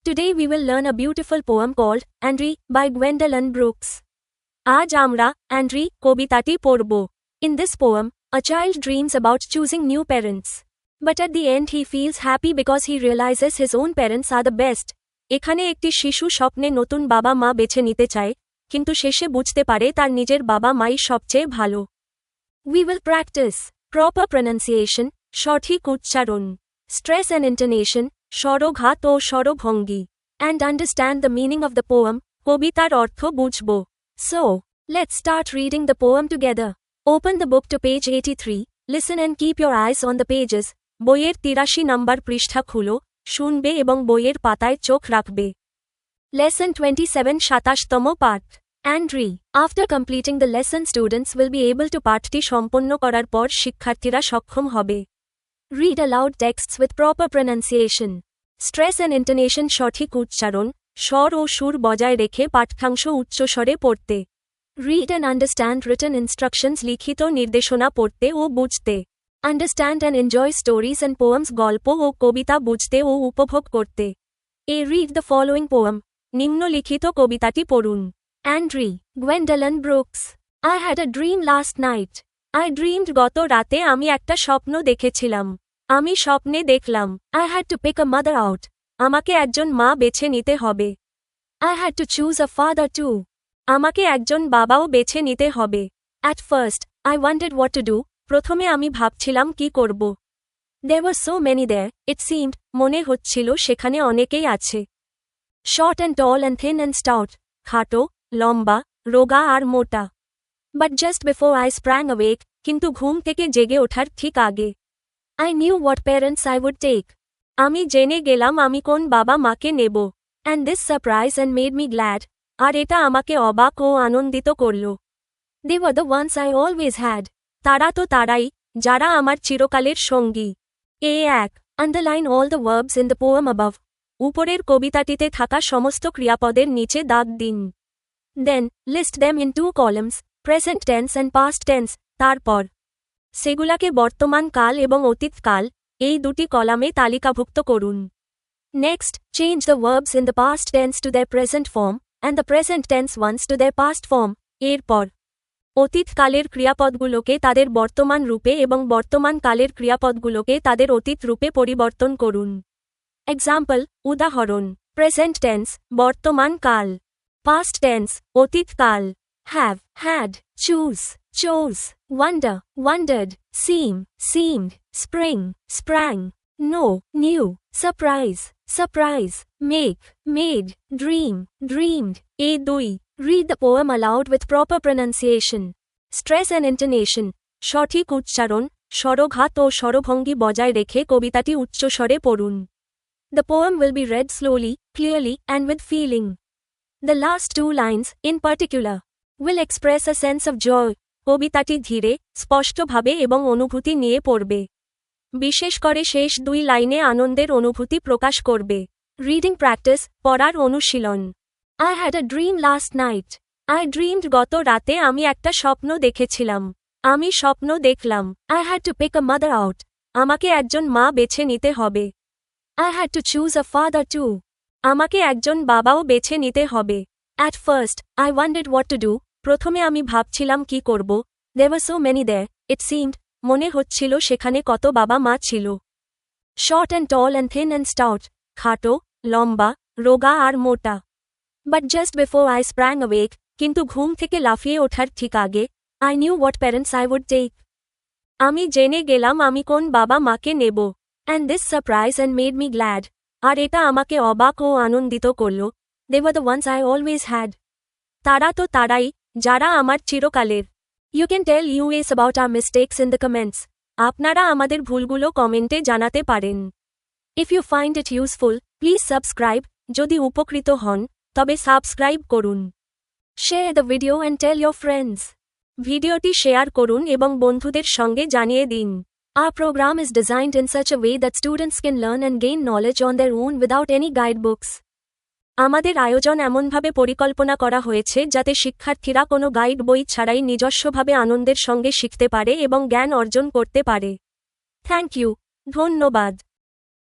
Today we will learn a beautiful poem called Andri by Gwendolyn Brooks. আজ আমরা Andri কবিতাটি পড়ব. In this poem, a child dreams about choosing new parents. But at the end he feels happy because he realizes his own parents are the best. এখানে একটি শিশু স্বপ্নে নতুন বাবা মা বেছে নিতে চায়, কিন্তু শেষে বুঝতে পারে তার নিজের বাবা মাই সবচেয়ে ভালো. We will practice proper pronunciation, সঠিক উচ্চারণ, stress and intonation, স্বরঘাত O স্বরভঙ্গি, and understand the meaning of the poem, কবিতার অর্থ বুঝব. So, let's start reading the poem together. Open the book to page 83, listen and keep your eyes on the pages. বইয়ের 83 নম্বর পৃষ্ঠা খুলো, শুনবে এবং বইয়ের পাতায় চোখ রাখবে. Lesson 27 27তম পাঠ. Andri. After completing the lesson students will be able to পাঠটি সম্পন্ন করার পর শিক্ষার্থীরা সক্ষম হবে. Read aloud texts with proper pronunciation. Stress and intonation সঠিক উচ্চারণ, স্বর ও সুর বজায় রেখে পাঠ্যাংশ উচ্চস্বরে পড়তে. Read and understand written instructions লিখিত নির্দেশনা পড়তে ও বুঝতে. Understand and enjoy stories and poems গল্প ও কবিতা বুঝতে ও উপভোগ করতে. Read the following poem. নিম্নলিখিত কবিতাটি পড়ুন. Andri, Gwendolyn Brooks. I had a dream last night. I dreamed গত রাতে আমি একটা স্বপ্ন দেখেছিলাম. আমি স্বপ্নে দেখলাম. I had to pick a mother out. আমাকে একজন মা বেছে নিতে হবে. I had to choose a father too. আমাকে একজন বাবাও বেছে নিতে হবে. At first, I wondered what to do. প্রথমে আমি ভাবছিলাম কি করব. There were so many there, it seemed, মনে হচ্ছিল সেখানে অনেকেই আছে. Short and tall and thin and stout. খাটো, লম্বা, রোগা আর মোটা. But just before I sprang awake, কিন্তু ঘুম থেকে জেগে ওঠার ঠিক আগে. I knew what parents I would take. আমি জেনে গেলাম আমি কোন বাবা মাকে নেব. And this surprised and made me glad. আর এটা আমাকে অবাক ও আনন্দিত করল. They were the ones I always had. তারা তো তারাই, যারা আমার চিরকালের সঙ্গী. A1. Underline all the verbs in the poem above. উপরের কবিতাটিতে থাকা সমস্ত ক্রিয়াপদের নিচে দাগ দিন. Then, list them in 2 columns, present tense and past tense, তারপর সেগুলাকে বর্তমান কাল এবং অতীত কাল, এই দুটি কলামে তালিকাভুক্ত করুন. Next, change the verbs in the past tense to their present form, and the present tense ones to their past form. এরপর অতীতকালের ক্রিয়াপদগুলোকে তাদের বর্তমান রূপে এবং বর্তমান কালের ক্রিয়াপদগুলোকে তাদের অতীত রূপে পরিবর্তন করুন. Example, উদাহরণ, প্রেজেন্ট টেন্স, বর্তমান কাল, পাস্ট টেন্স, অতীতকাল, have, had, choose, chose, wonder, wondered, seem, seemed, spring, sprang, know, knew, surprise, surprise, make, made, dream, dreamed. A2. Read the poem aloud with proper pronunciation. Stress and intonation. সঠিক উচ্চারণ, স্বরঘাত ও স্বরভঙ্গি বজায় রেখে কবিতাটি উচ্চস্বরে পড়ুন. The poem will be read slowly, clearly, and with feeling. The last 2 lines, in particular, will express a sense of joy. কবিতাটি ধীরে, স্পষ্টভাবে এবং অনুভূতি নিয়ে পড়বে. বিশেষ করে শেষ 2 লাইনে আনন্দের অনুভূতি প্রকাশ করবে. Reading practice, পড়ার অনুশীলন. I had a dream last night. I dreamed গত রাতে আমি একটা স্বপ্ন দেখেছিলাম. আমি স্বপ্ন দেখলাম. I had to pick a mother out. আমাকে একজন মা বেছে নিতে হবে. I had to choose a father too. আমাকে একজন বাবাও বেছে নিতে হবে. At first, I wondered what to do. প্রথমে আমি ভাবছিলাম কি করব. There were so many there, it seemed, মনে হচ্ছিল সেখানে কত বাবা মা ছিল. Short and tall and thin and stout. খাটো, লম্বা, রোগা আর মোটা. But just before I sprang awake, কিন্তু ঘুম থেকে লাফিয়ে ওঠার ঠিক আগে, I knew what parents I would take. আমি জেনে গেলাম আমি কোন বাবা মাকে নেব. And this surprised and made me glad. আর এটা আমাকে অবাক ও আনন্দিত করল. They were the ones I always had. তারা তো তারাই, যারা আমার চিরকালের. You can tell us about our mistakes in the comments. আপনারা আমাদের ভুলগুলো কমেন্টে জানাতে পারেন. If you find it useful, please subscribe. যদি উপকৃত হন, তবে সাবস্ক্রাইব করুন. Share the video and tell your friends. ভিডিওটি শেয়ার করুন এবং বন্ধুদের সঙ্গে জানিয়ে দিন. Our program is designed in such a way that students can learn and gain knowledge on their own without any guidebooks. আমাদের আয়োজন এমনভাবে পরিকল্পনা করা হয়েছে যাতে শিক্ষার্থীরা কোনো গাইড বই ছাড়াই নিজস্বভাবে আনন্দের সঙ্গে শিখতে পারে এবং জ্ঞান অর্জন করতে পারে. Thank you. ধন্যবাদ.